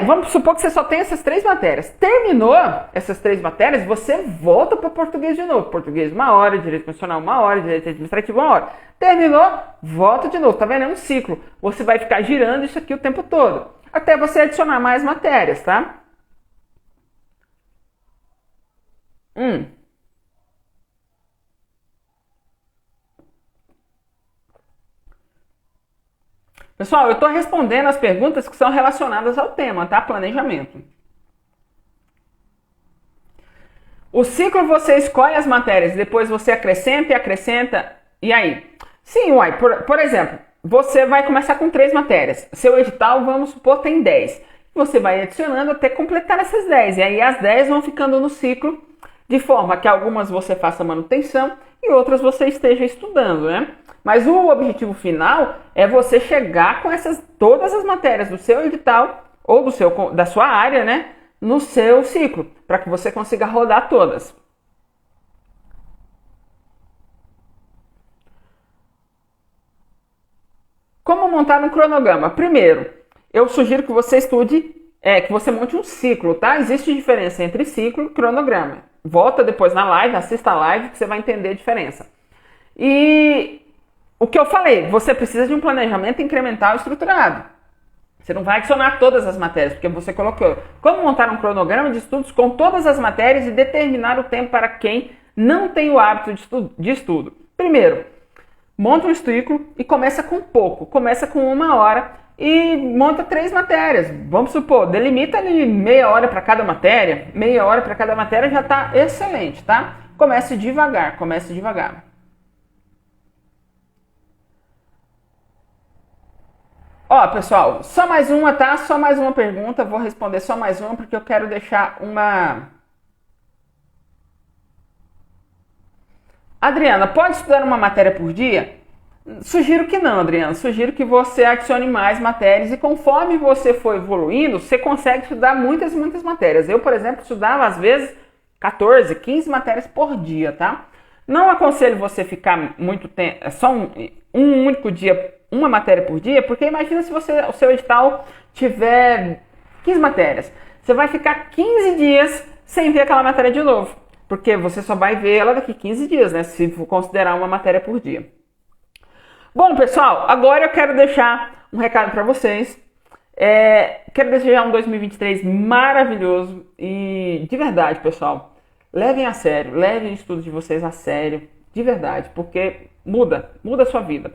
S1: Vamos supor que você só tem essas 3 matérias. Terminou essas 3 matérias, você volta para português de novo. Português 1 hora, direito constitucional 1 hora, direito administrativo 1 hora. Terminou, volta de novo. Tá vendo? É um ciclo. Você vai ficar girando isso aqui o tempo todo. Até você adicionar mais matérias, tá? Pessoal, eu estou respondendo as perguntas que são relacionadas ao tema, tá? Planejamento. O ciclo você escolhe as matérias, depois você acrescenta e acrescenta, e aí? Sim, por exemplo, você vai começar com 3 matérias. Seu edital, vamos supor, tem 10. Você vai adicionando até completar essas 10. E aí as 10 vão ficando no ciclo, de forma que algumas você faça manutenção e outras você esteja estudando, né? Mas o objetivo final é você chegar com todas as matérias do seu edital ou da sua área, né, no seu ciclo, para que você consiga rodar todas. Como montar um cronograma? Primeiro, eu sugiro que você estude, que você monte um ciclo, tá? Existe diferença entre ciclo e cronograma. Volta depois na live, assista a live que você vai entender a diferença. E o que eu falei, você precisa de um planejamento incremental estruturado. Você não vai adicionar todas as matérias, porque você colocou como montar um cronograma de estudos com todas as matérias e determinar o tempo para quem não tem o hábito de estudo. Primeiro, monta um ciclo e começa com pouco. Começa com 1 hora e monta 3 matérias. Vamos supor, delimita ali meia hora para cada matéria. Meia hora para cada matéria já está excelente, tá? Comece devagar, comece devagar. Ó, pessoal, só mais uma, tá? Só mais uma pergunta. Vou responder só mais uma porque eu quero deixar uma... Adriana, pode estudar uma matéria por dia? Sugiro que não, Adriana. Sugiro que você adicione mais matérias e conforme você for evoluindo, você consegue estudar muitas matérias. Eu, por exemplo, estudava às vezes 14, 15 matérias por dia, tá? Não aconselho você ficar muito tempo, só um único dia, uma matéria por dia, porque imagina se o seu edital tiver 15 matérias. Você vai ficar 15 dias sem ver aquela matéria de novo, porque você só vai ver ela daqui 15 dias, né? Se for considerar uma matéria por dia. Bom, pessoal, agora eu quero deixar um recado para vocês. Quero desejar um 2023 maravilhoso e de verdade, pessoal, levem a sério, levem o estudo de vocês a sério, de verdade, porque muda a sua vida.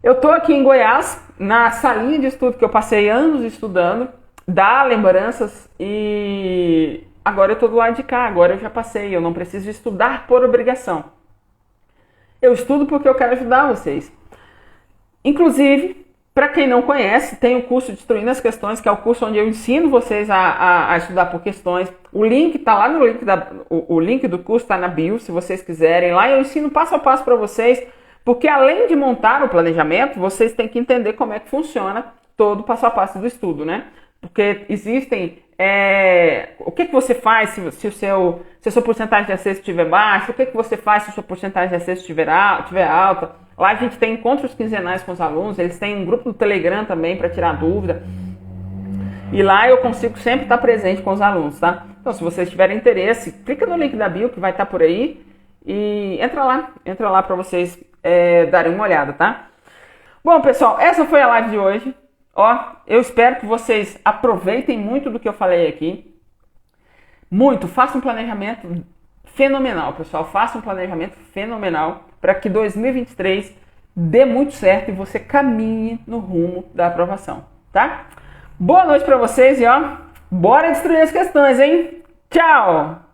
S1: Eu tô aqui em Goiás, na salinha de estudo que eu passei anos estudando, da Lembranças, e agora eu tô do lado de cá, agora eu já passei, eu não preciso estudar por obrigação. Eu estudo porque eu quero ajudar vocês. Inclusive, para quem não conhece, tem o curso Destruindo as Questões, que é o curso onde eu ensino vocês a estudar por questões. O link está lá no link o link do curso está na bio, se vocês quiserem. Lá eu ensino passo a passo para vocês, porque além de montar o planejamento, vocês têm que entender como é que funciona todo o passo a passo do estudo, né? Porque existem... o que você faz se a sua porcentagem de acesso estiver baixa? O que você faz se a sua porcentagem de acesso estiver alta? Lá a gente tem encontros quinzenais com os alunos, eles têm um grupo no Telegram também para tirar dúvida. E lá eu consigo sempre estar presente com os alunos, tá? Então, se vocês tiverem interesse, clica no link da bio que vai estar por aí e entra lá para vocês darem uma olhada, tá? Bom, pessoal, essa foi a live de hoje. Ó, eu espero que vocês aproveitem muito do que eu falei aqui. Faça um planejamento fenomenal, pessoal. Faça um planejamento fenomenal para que 2023 dê muito certo e você caminhe no rumo da aprovação, tá? Boa noite para vocês e ó, bora destruir as questões, hein? Tchau!